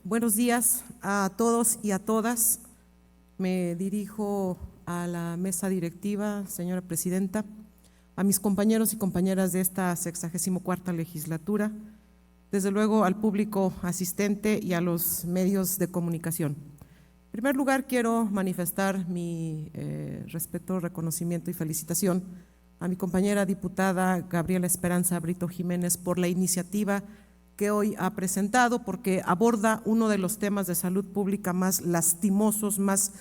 Buenos días a todos y a todas. Me dirijo a la mesa directiva, señora presidenta, a mis compañeros y compañeras de esta 64ª legislatura, desde luego al público asistente y a los medios de comunicación. En primer lugar, quiero manifestar mi respeto, reconocimiento y felicitación a mi compañera diputada Gabriela Esperanza Brito Jiménez por la iniciativa que hoy ha presentado, porque aborda uno de los temas de salud pública más lastimosos, más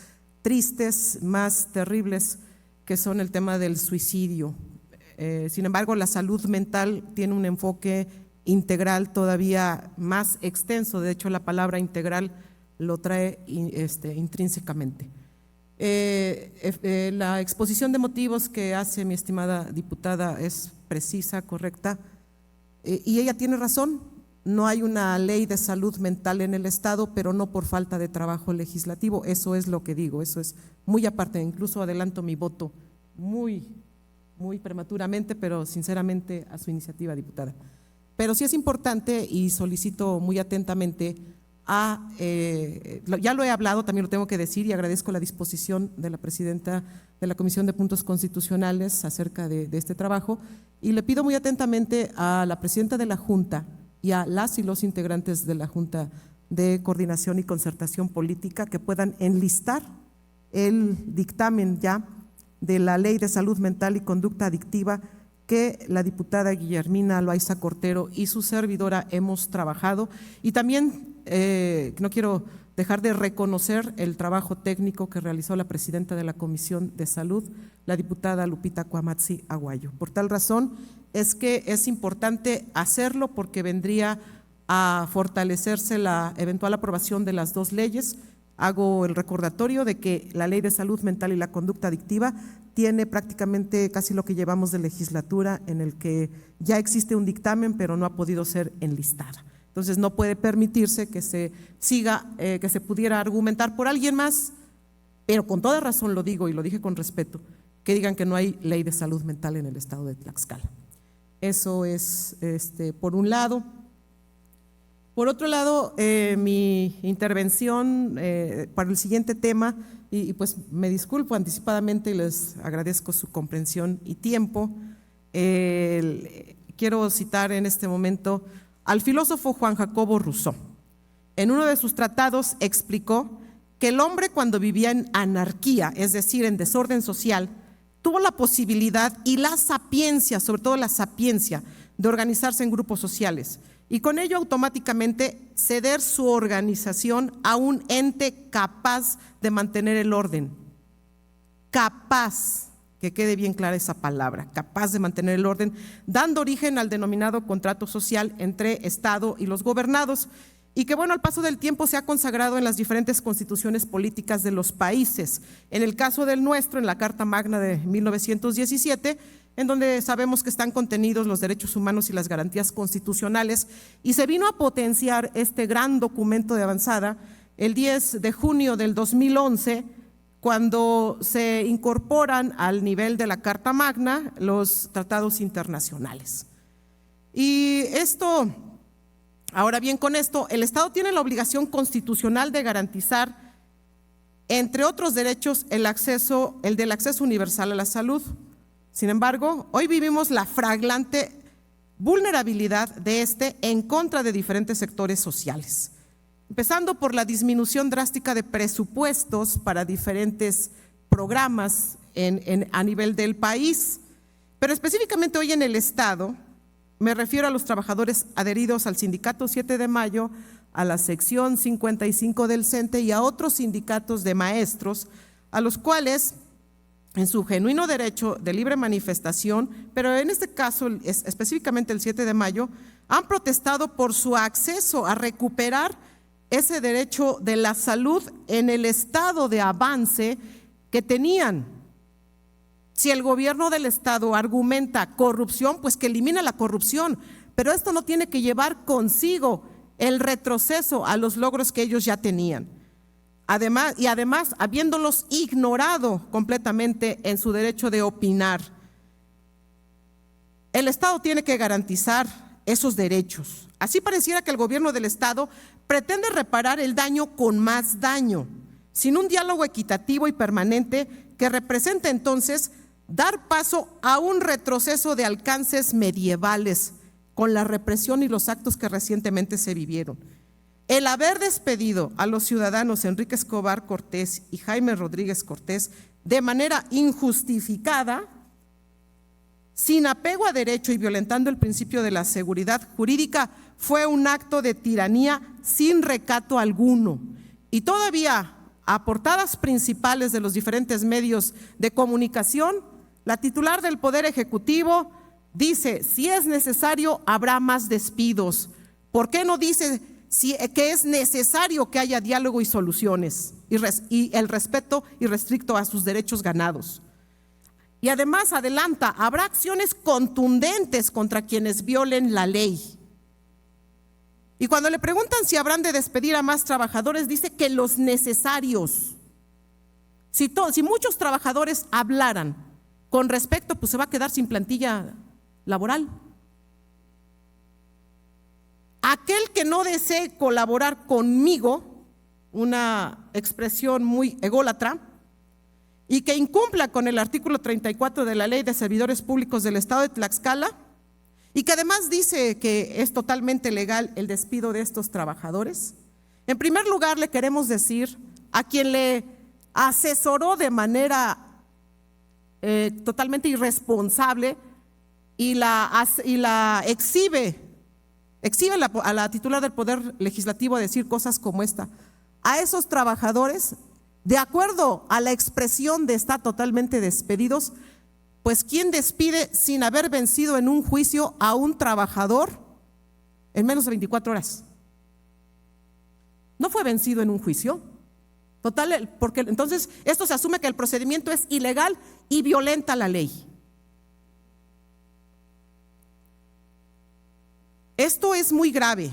tristes, más terribles, que son el tema del suicidio. Sin embargo, la salud mental tiene un enfoque integral todavía más extenso. De hecho, la palabra integral lo trae intrínsecamente. La exposición de motivos que hace mi estimada diputada es precisa, correcta, y ella tiene razón. No hay una ley de salud mental en el Estado, pero no por falta de trabajo legislativo. Eso es lo que digo, eso es muy aparte. Incluso adelanto mi voto muy prematuramente, pero sinceramente a su iniciativa, diputada. Pero sí es importante y solicito muy atentamente ya lo he hablado, también lo tengo que decir, y agradezco la disposición de la presidenta de la Comisión de Puntos Constitucionales acerca de este trabajo, y le pido muy atentamente a la presidenta de la Junta y a las y los integrantes de la Junta de Coordinación y Concertación Política que puedan enlistar el dictamen ya de la Ley de Salud Mental y Conducta Adictiva que la diputada Guillermina Loaiza Cortero y su servidora hemos trabajado. Y también no quiero dejar de reconocer el trabajo técnico que realizó la presidenta de la Comisión de Salud, la diputada Lupita Cuamatzi Aguayo. Por tal razón es que es importante hacerlo, porque vendría a fortalecerse la eventual aprobación de las dos leyes. Hago el recordatorio de que la Ley de Salud Mental y la Conducta Adictiva tiene prácticamente casi lo que llevamos de legislatura, en el que ya existe un dictamen, pero no ha podido ser enlistada. Entonces no puede permitirse que se siga, que se pudiera argumentar por alguien más, pero con toda razón lo digo y lo dije con respeto, que digan que no hay ley de salud mental en el estado de Tlaxcala. Eso es por un lado. Por otro lado, mi intervención para el siguiente tema, y pues me disculpo anticipadamente y les agradezco su comprensión y tiempo. Quiero citar en este momento al filósofo Juan Jacobo Rousseau. En uno de sus tratados explicó que el hombre, cuando vivía en anarquía, es decir, en desorden social, tuvo la posibilidad y la sapiencia, sobre todo la sapiencia, de organizarse en grupos sociales, y con ello automáticamente ceder su organización a un ente capaz de mantener el orden. Capaz, que quede bien clara esa palabra, capaz de mantener el orden, dando origen al denominado contrato social entre Estado y los gobernados, y que bueno, al paso del tiempo se ha consagrado en las diferentes constituciones políticas de los países. En el caso del nuestro, en la Carta Magna de 1917, en donde sabemos que están contenidos los derechos humanos y las garantías constitucionales, y se vino a potenciar este gran documento de avanzada el 10 de junio del 2011, cuando se incorporan al nivel de la Carta Magna los tratados internacionales. Y esto, ahora bien, con esto, el Estado tiene la obligación constitucional de garantizar, entre otros derechos, el del acceso universal a la salud. Sin embargo, hoy vivimos la flagrante vulnerabilidad de en contra de diferentes sectores sociales, empezando por la disminución drástica de presupuestos para diferentes programas a nivel del país, pero específicamente hoy en el Estado. Me refiero a los trabajadores adheridos al Sindicato 7 de Mayo, a la sección 55 del CENTE y a otros sindicatos de maestros, a los cuales, en su genuino derecho de libre manifestación, pero en este caso específicamente el 7 de mayo, han protestado por su acceso a recuperar ese derecho de la salud en el estado de avance que tenían. Si el gobierno del Estado argumenta corrupción, pues que elimine la corrupción, pero esto no tiene que llevar consigo el retroceso a los logros que ellos ya tenían. Además, habiéndolos ignorado completamente en su derecho de opinar. El Estado tiene que garantizar esos derechos. Así pareciera que el gobierno del Estado pretende reparar el daño con más daño, sin un diálogo equitativo y permanente que representa entonces dar paso a un retroceso de alcances medievales con la represión y los actos que recientemente se vivieron. El haber despedido a los ciudadanos Enrique Escobar Cortés y Jaime Rodríguez Cortés de manera injustificada, sin apego a derecho y violentando el principio de la seguridad jurídica, fue un acto de tiranía sin recato alguno. Y todavía, a portadas principales de los diferentes medios de comunicación, la titular del Poder Ejecutivo dice: si es necesario, habrá más despidos. ¿Por qué no dice que es necesario que haya diálogo y soluciones y el respeto irrestricto a sus derechos ganados? Y además adelanta: habrá acciones contundentes contra quienes violen la ley. Y cuando le preguntan si habrán de despedir a más trabajadores, dice que los necesarios. Si muchos trabajadores hablaran con respecto, pues se va a quedar sin plantilla laboral. Aquel que no desee colaborar conmigo, una expresión muy ególatra, y que incumpla con el artículo 34 de la Ley de Servidores Públicos del Estado de Tlaxcala, y que además dice que es totalmente legal el despido de estos trabajadores, en primer lugar le queremos decir a quien le asesoró de manera totalmente irresponsable y la exhibe a la titular del Poder Legislativo a decir cosas como esta. A esos trabajadores, de acuerdo a la expresión de estar totalmente despedidos, pues ¿quién despide sin haber vencido en un juicio a un trabajador en menos de 24 horas? No fue vencido en un juicio. Total, porque entonces esto se asume que el procedimiento es ilegal y violenta la ley. Esto es muy grave.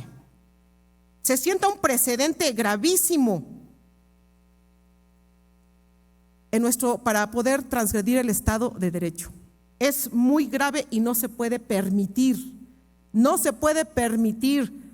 Se sienta un precedente gravísimo para poder transgredir el Estado de Derecho. Es muy grave y no se puede permitir. No se puede permitir.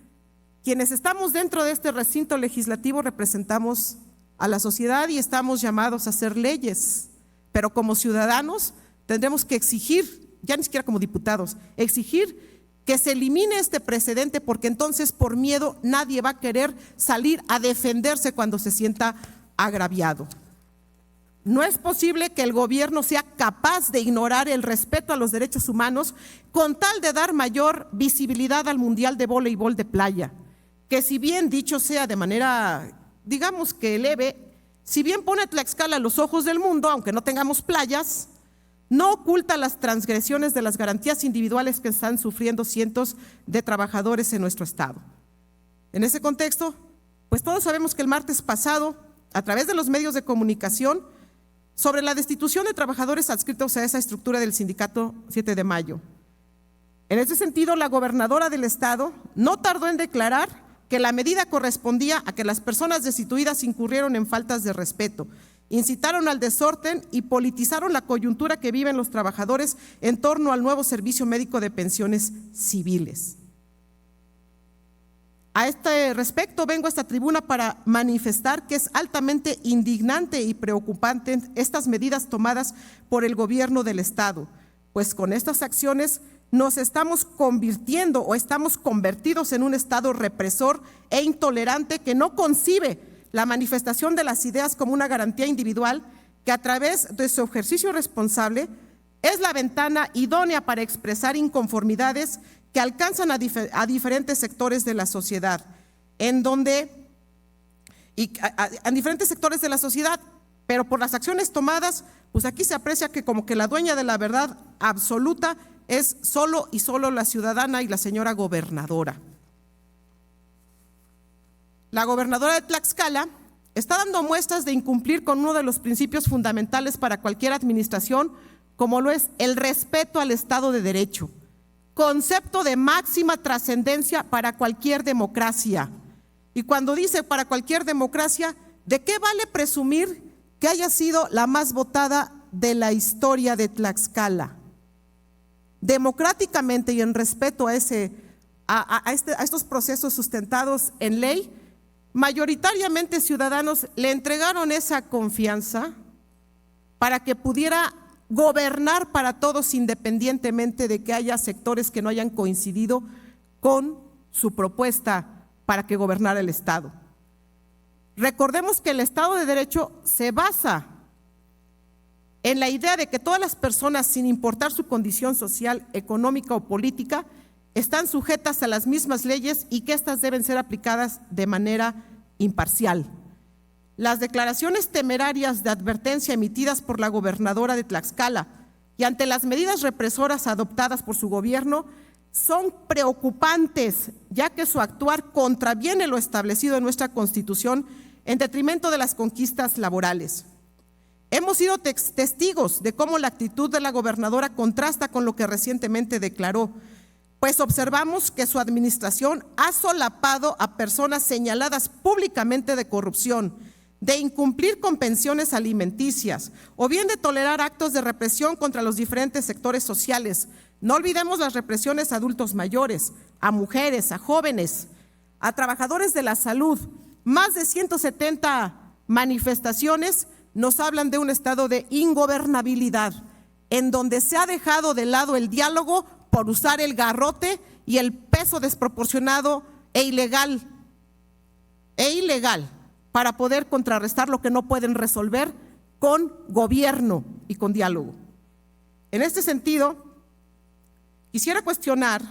Quienes estamos dentro de este recinto legislativo representamos a la sociedad y estamos llamados a hacer leyes, pero como ciudadanos tendremos que exigir, ya ni siquiera como diputados, exigir que se elimine este precedente, porque entonces por miedo nadie va a querer salir a defenderse cuando se sienta agraviado. No es posible que el gobierno sea capaz de ignorar el respeto a los derechos humanos con tal de dar mayor visibilidad al Mundial de Voleibol de Playa, que si bien dicho sea de manera, digamos que leve, si bien pone a Tlaxcala a los ojos del mundo, aunque no tengamos playas, no oculta las transgresiones de las garantías individuales que están sufriendo cientos de trabajadores en nuestro estado. En ese contexto, pues todos sabemos que el martes pasado, a través de los medios de comunicación, sobre la destitución de trabajadores adscritos a esa estructura del sindicato 7 de mayo. En ese sentido, la gobernadora del estado no tardó en declarar que la medida correspondía a que las personas destituidas incurrieron en faltas de respeto, incitaron al desorden y politizaron la coyuntura que viven los trabajadores en torno al nuevo servicio médico de pensiones civiles. A este respecto, vengo a esta tribuna para manifestar que es altamente indignante y preocupante estas medidas tomadas por el gobierno del estado, pues con estas acciones nos estamos convirtiendo o estamos convertidos en un estado represor e intolerante que no concibe la manifestación de las ideas como una garantía individual, que a través de su ejercicio responsable es la ventana idónea para expresar inconformidades que alcanzan a diferentes sectores de la sociedad, diferentes sectores de la sociedad, pero por las acciones tomadas, pues aquí se aprecia que como que la dueña de la verdad absoluta es solo y solo la ciudadana y la señora gobernadora. La gobernadora de Tlaxcala está dando muestras de incumplir con uno de los principios fundamentales para cualquier administración, como lo es el respeto al Estado de Derecho, concepto de máxima trascendencia para cualquier democracia. Y cuando dice para cualquier democracia, ¿de qué vale presumir que haya sido la más votada de la historia de Tlaxcala? Democráticamente y en respeto a ese a estos procesos sustentados en ley, mayoritariamente ciudadanos le entregaron esa confianza para que pudiera gobernar para todos independientemente de que haya sectores que no hayan coincidido con su propuesta para que gobernara el Estado. Recordemos que el Estado de Derecho se basa en la idea de que todas las personas, sin importar su condición social, económica o política, están sujetas a las mismas leyes y que éstas deben ser aplicadas de manera imparcial. Las declaraciones temerarias de advertencia emitidas por la gobernadora de Tlaxcala y ante las medidas represoras adoptadas por su gobierno son preocupantes, ya que su actuar contraviene lo establecido en nuestra Constitución en detrimento de las conquistas laborales. Hemos sido testigos de cómo la actitud de la gobernadora contrasta con lo que recientemente declaró, pues observamos que su administración ha solapado a personas señaladas públicamente de corrupción, de incumplir con pensiones alimenticias o bien de tolerar actos de represión contra los diferentes sectores sociales. No olvidemos las represiones a adultos mayores, a mujeres, a jóvenes, a trabajadores de la salud. Más de 170 manifestaciones nos hablan de un estado de ingobernabilidad, en donde se ha dejado de lado el diálogo por usar el garrote y el peso desproporcionado e ilegal para poder contrarrestar lo que no pueden resolver con gobierno y con diálogo. En este sentido, quisiera cuestionar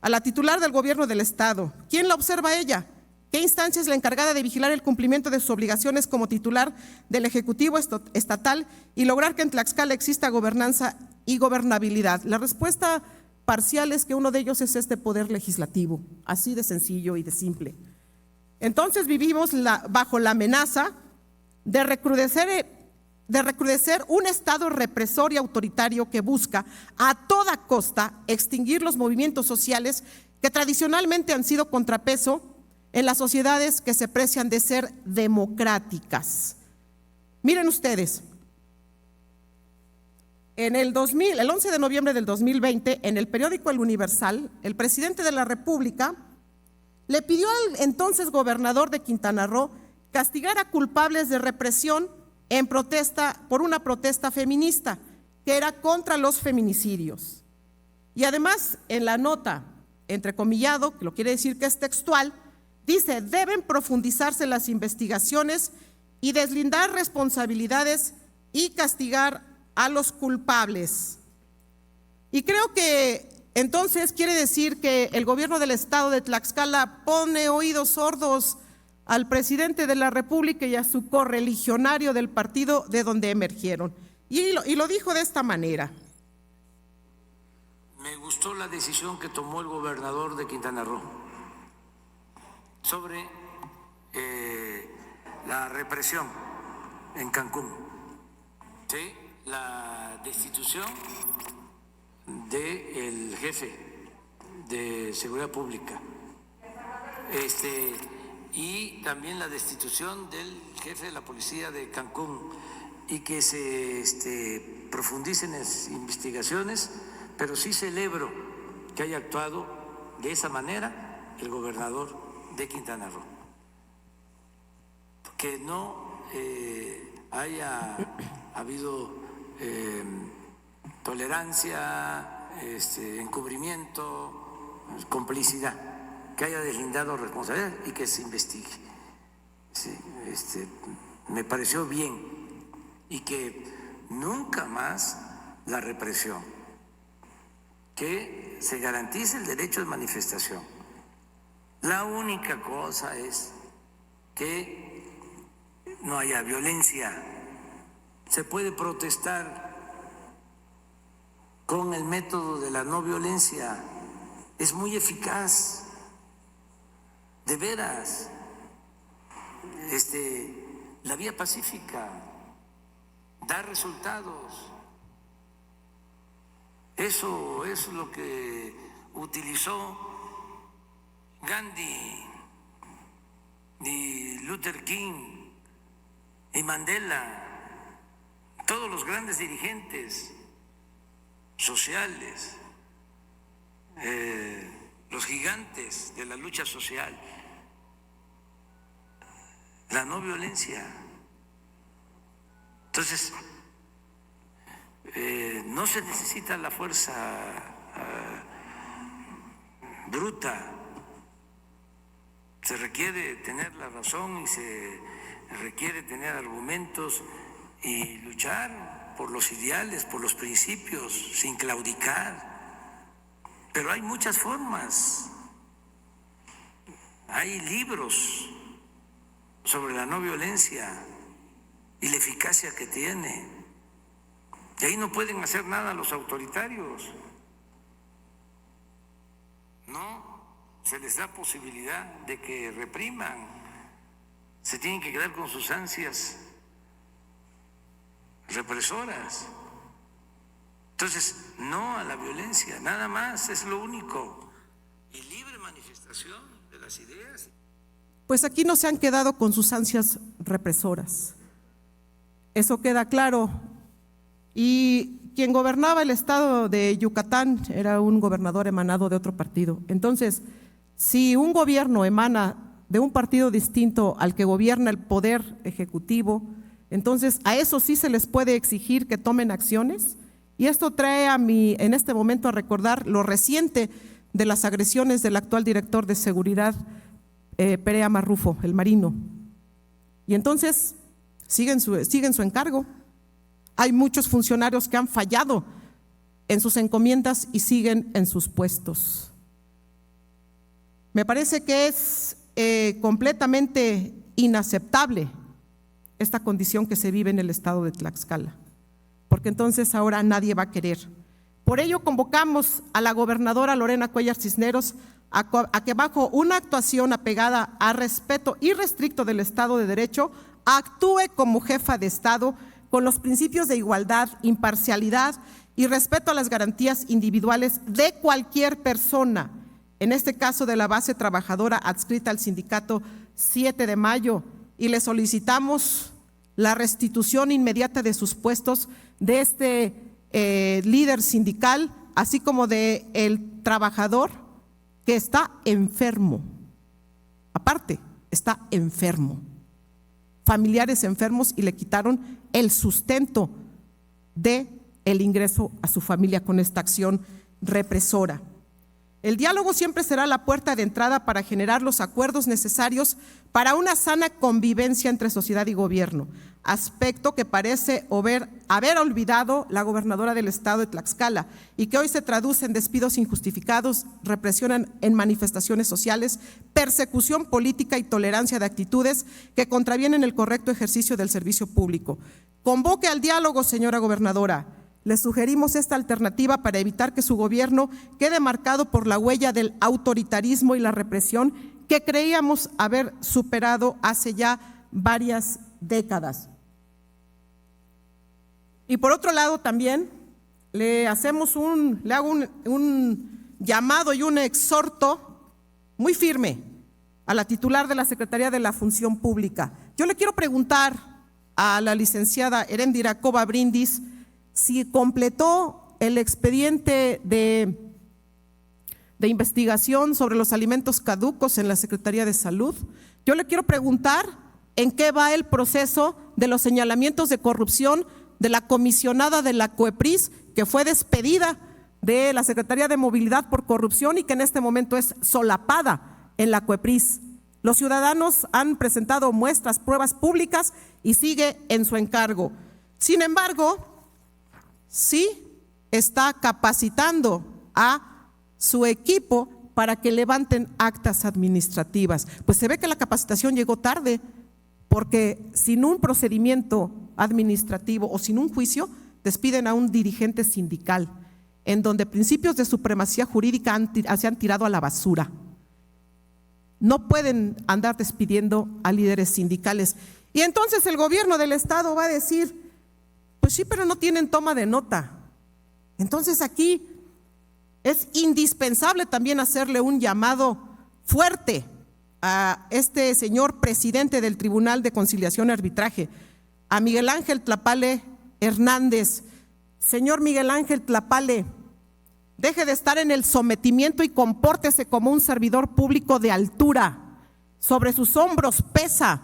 a la titular del gobierno del Estado. ¿Quién la observa a ella? ¿Qué instancia es la encargada de vigilar el cumplimiento de sus obligaciones como titular del Ejecutivo Estatal y lograr que en Tlaxcala exista gobernanza y gobernabilidad? La respuesta parcial es que uno de ellos es este poder legislativo, así de sencillo y de simple. Entonces vivimos bajo la amenaza de recrudecer un Estado represor y autoritario que busca a toda costa extinguir los movimientos sociales que tradicionalmente han sido contrapeso en las sociedades que se precian de ser democráticas. Miren ustedes, el 11 de noviembre del 2020, en el periódico El Universal, el presidente de la República le pidió al entonces gobernador de Quintana Roo castigar a culpables de represión en protesta por una protesta feminista que era contra los feminicidios. Y además, en la nota, entrecomillado, que lo quiere decir que es textual, dice: deben profundizarse las investigaciones y deslindar responsabilidades y castigar a los culpables. Y creo que entonces quiere decir que el gobierno del Estado de Tlaxcala pone oídos sordos al presidente de la República y a su correligionario del partido de donde emergieron. Y lo dijo de esta manera. Me gustó la decisión que tomó el gobernador de Quintana Roo sobre la represión en Cancún, ¿sí? La destitución del jefe de seguridad pública, y también la destitución del jefe de la policía de Cancún, y que se profundicen en las investigaciones, pero sí celebro que haya actuado de esa manera el gobernador de Quintana Roo, que no haya habido tolerancia, encubrimiento, complicidad, que haya deslindado responsabilidad y que se investigue. Sí, me pareció bien, y que nunca más la represión, que se garantice el derecho de manifestación. La única cosa es que no haya violencia. Se puede protestar con el método de la no violencia, es muy eficaz, de veras. La vía pacífica da resultados. Eso es lo que utilizó Gandhi y Luther King y Mandela, todos los grandes dirigentes sociales los gigantes de la lucha social, la no violencia. Entonces, no se necesita la fuerza bruta, se requiere tener la razón y se requiere tener argumentos y luchar por los ideales, por los principios, sin claudicar. Pero hay muchas formas, hay libros sobre la no violencia y la eficacia que tiene. Y ahí no pueden hacer nada los autoritarios. No se les da posibilidad de que repriman. Se tienen que quedar con sus ansias represoras. Entonces, no a la violencia, nada más, es lo único. Y libre manifestación de las ideas. Pues aquí no se han quedado con sus ansias represoras. Eso queda claro. Y quien gobernaba el estado de Yucatán era un gobernador emanado de otro partido. Entonces, si un gobierno emana de un partido distinto al que gobierna el poder ejecutivo, entonces a eso sí se les puede exigir que tomen acciones. Y esto trae a mí en este momento a recordar lo reciente de las agresiones del actual director de seguridad, Perea Marrufo, el marino. Y entonces siguen su encargo. Hay muchos funcionarios que han fallado en sus encomiendas y siguen en sus puestos. Me parece que es completamente inaceptable esta condición que se vive en el estado de Tlaxcala, porque entonces ahora nadie va a querer. Por ello convocamos a la gobernadora Lorena Cuéllar Cisneros a que bajo una actuación apegada a respeto irrestricto del Estado de Derecho, actúe como jefa de Estado con los principios de igualdad, imparcialidad y respeto a las garantías individuales de cualquier persona, en este caso de la base trabajadora adscrita al sindicato 7 de Mayo, y le solicitamos la restitución inmediata de sus puestos de este líder sindical, así como de el trabajador que está enfermo. Aparte, está enfermo. Familiares enfermos y le quitaron el sustento de el ingreso a su familia con esta acción represora. El diálogo siempre será la puerta de entrada para generar los acuerdos necesarios para una sana convivencia entre sociedad y gobierno, aspecto que parece haber olvidado la gobernadora del estado de Tlaxcala y que hoy se traduce en despidos injustificados, represión en manifestaciones sociales, persecución política y tolerancia de actitudes que contravienen el correcto ejercicio del servicio público. Convoque al diálogo, señora gobernadora. Le sugerimos esta alternativa para evitar que su gobierno quede marcado por la huella del autoritarismo y la represión que creíamos haber superado hace ya varias décadas. Y por otro lado también le hago un llamado y un exhorto muy firme a la titular de la Secretaría de la Función Pública. Yo le quiero preguntar a la licenciada Erendira Cova Brindis si completó el expediente de investigación sobre los alimentos caducos en la Secretaría de Salud. Yo le quiero preguntar en qué va el proceso de los señalamientos de corrupción de la comisionada de la COEPRIS, que fue despedida de la Secretaría de Movilidad por corrupción y que en este momento es solapada en la COEPRIS. Los ciudadanos han presentado muestras, pruebas públicas y sigue en su encargo. Sin embargo, sí está capacitando a su equipo para que levanten actas administrativas. Pues se ve que la capacitación llegó tarde, porque sin un procedimiento administrativo o sin un juicio, despiden a un dirigente sindical, en donde principios de supremacía jurídica se han tirado a la basura. No pueden andar despidiendo a líderes sindicales. Y entonces el gobierno del estado va a decir, pues sí, pero no tienen toma de nota. Entonces aquí es indispensable también hacerle un llamado fuerte a este señor presidente del Tribunal de Conciliación y Arbitraje, a Miguel Ángel Tlapale Hernández. Señor Miguel Ángel Tlapale, Deje de estar en el sometimiento y compórtese como un servidor público de altura. Sobre sus hombros pesa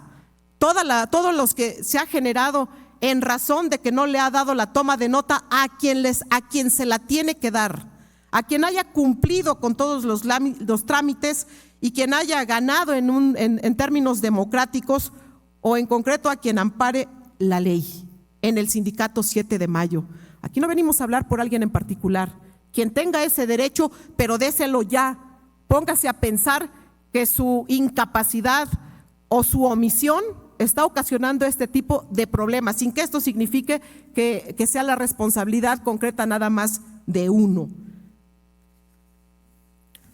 todos los que se ha generado en razón de que no le ha dado la toma de nota a quien se la tiene que dar, a quien haya cumplido con todos los trámites y quien haya ganado en términos democráticos, o en concreto a quien ampare la ley en el sindicato 7 de mayo. Aquí no venimos a hablar por alguien en particular. Quien tenga ese derecho, pero déselo ya. Póngase a pensar que su incapacidad o su omisión está ocasionando este tipo de problemas, sin que esto signifique que sea la responsabilidad concreta nada más de uno.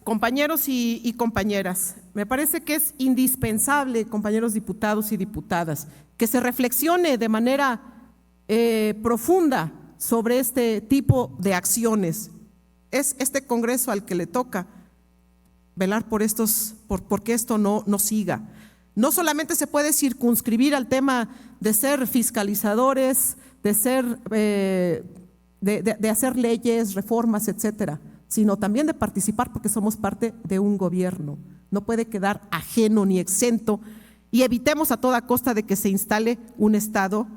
Compañeros y compañeras, me parece que es indispensable, compañeros diputados y diputadas, que se reflexione de manera profunda sobre este tipo de acciones. Es este Congreso al que le toca velar porque esto no siga. No solamente se puede circunscribir al tema de ser fiscalizadores, de hacer leyes, reformas, etcétera, sino también de participar porque somos parte de un gobierno. No puede quedar ajeno ni exento, y evitemos a toda costa de que se instale un Estado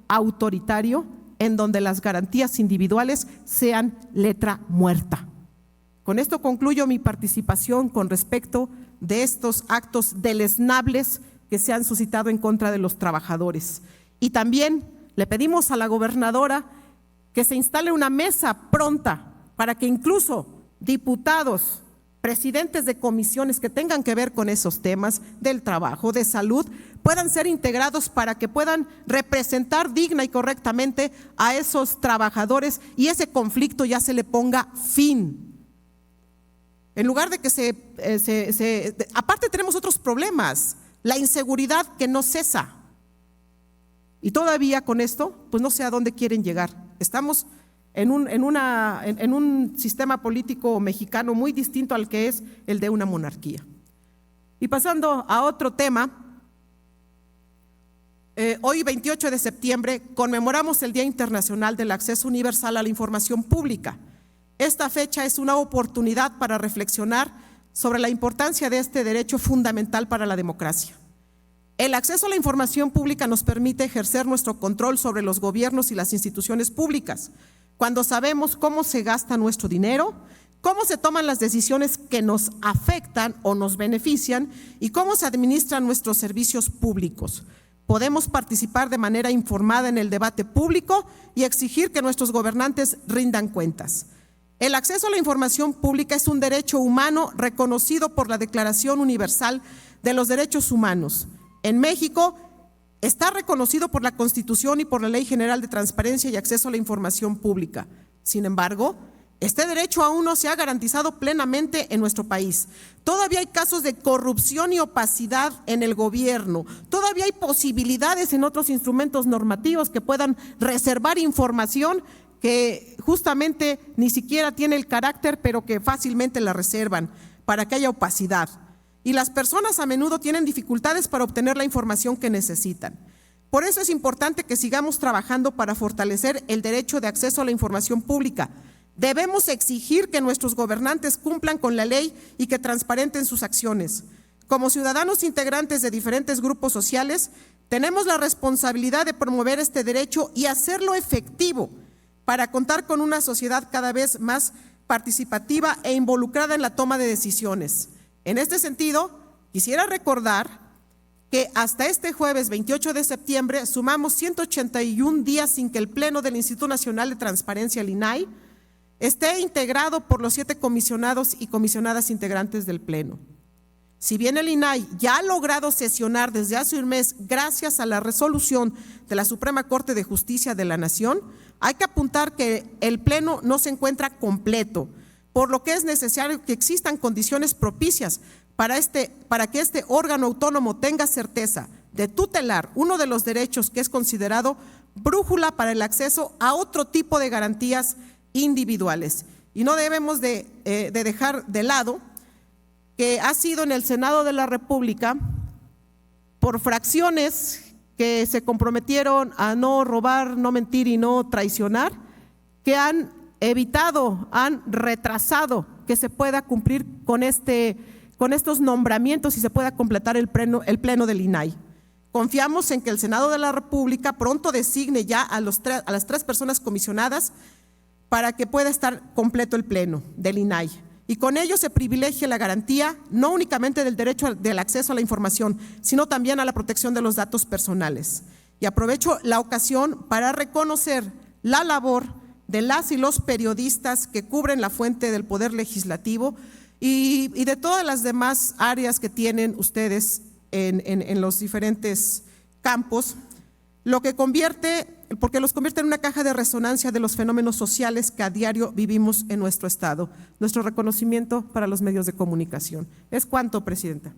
autoritario en donde las garantías individuales sean letra muerta. Con esto concluyo mi participación con respecto de estos actos deleznables que se han suscitado en contra de los trabajadores. Y también le pedimos a la gobernadora que se instale una mesa pronta para que incluso diputados, presidentes de comisiones que tengan que ver con esos temas del trabajo, de salud, puedan ser integrados para que puedan representar digna y correctamente a esos trabajadores y ese conflicto ya se le ponga fin. En lugar de que aparte tenemos otros problemas, la inseguridad que no cesa. Y todavía con esto, pues no sé a dónde quieren llegar. Estamos en un sistema político mexicano muy distinto al que es el de una monarquía. Y pasando a otro tema, hoy 28 de septiembre conmemoramos el Día Internacional del Acceso Universal a la Información Pública. Esta fecha es una oportunidad para reflexionar sobre la importancia de este derecho fundamental para la democracia. El acceso a la información pública nos permite ejercer nuestro control sobre los gobiernos y las instituciones públicas, cuando sabemos cómo se gasta nuestro dinero, cómo se toman las decisiones que nos afectan o nos benefician y cómo se administran nuestros servicios públicos. Podemos participar de manera informada en el debate público y exigir que nuestros gobernantes rindan cuentas. El acceso a la información pública es un derecho humano reconocido por la Declaración Universal de los Derechos Humanos. En México está reconocido por la Constitución y por la Ley General de Transparencia y Acceso a la Información Pública. Sin embargo, este derecho aún no se ha garantizado plenamente en nuestro país. Todavía hay casos de corrupción y opacidad en el gobierno. Todavía hay posibilidades en otros instrumentos normativos que puedan reservar información que justamente ni siquiera tiene el carácter, pero que fácilmente la reservan para que haya opacidad. Y las personas a menudo tienen dificultades para obtener la información que necesitan. Por eso es importante que sigamos trabajando para fortalecer el derecho de acceso a la información pública. Debemos exigir que nuestros gobernantes cumplan con la ley y que transparenten sus acciones. Como ciudadanos integrantes de diferentes grupos sociales, tenemos la responsabilidad de promover este derecho y hacerlo efectivo para contar con una sociedad cada vez más participativa e involucrada en la toma de decisiones. En este sentido, quisiera recordar que hasta este jueves 28 de septiembre sumamos 181 días sin que el Pleno del Instituto Nacional de Transparencia, el INAI, esté integrado por los 7 comisionados y comisionadas integrantes del Pleno. Si bien el INAI ya ha logrado sesionar desde hace un mes gracias a la resolución de la Suprema Corte de Justicia de la Nación, hay que apuntar que el Pleno no se encuentra completo, por lo que es necesario que existan condiciones propicias para que este órgano autónomo tenga certeza de tutelar uno de los derechos que es considerado brújula para el acceso a otro tipo de garantías individuales. Y no debemos de dejar de lado que ha sido en el Senado de la República, por fracciones que se comprometieron a no robar, no mentir y no traicionar, que han evitado, han retrasado que se pueda cumplir con estos nombramientos y se pueda completar el pleno del INAI. Confiamos en que el Senado de la República pronto designe ya a las 3 personas comisionadas para que pueda estar completo el pleno del INAI. Y con ello se privilegie la garantía no únicamente del derecho del acceso a la información, sino también a la protección de los datos personales. Y aprovecho la ocasión para reconocer la labor de las y los periodistas que cubren la fuente del Poder Legislativo y de todas las demás áreas que tienen ustedes en los diferentes campos, porque los convierte en una caja de resonancia de los fenómenos sociales que a diario vivimos en nuestro estado. Nuestro reconocimiento para los medios de comunicación. Es cuanto, Presidenta.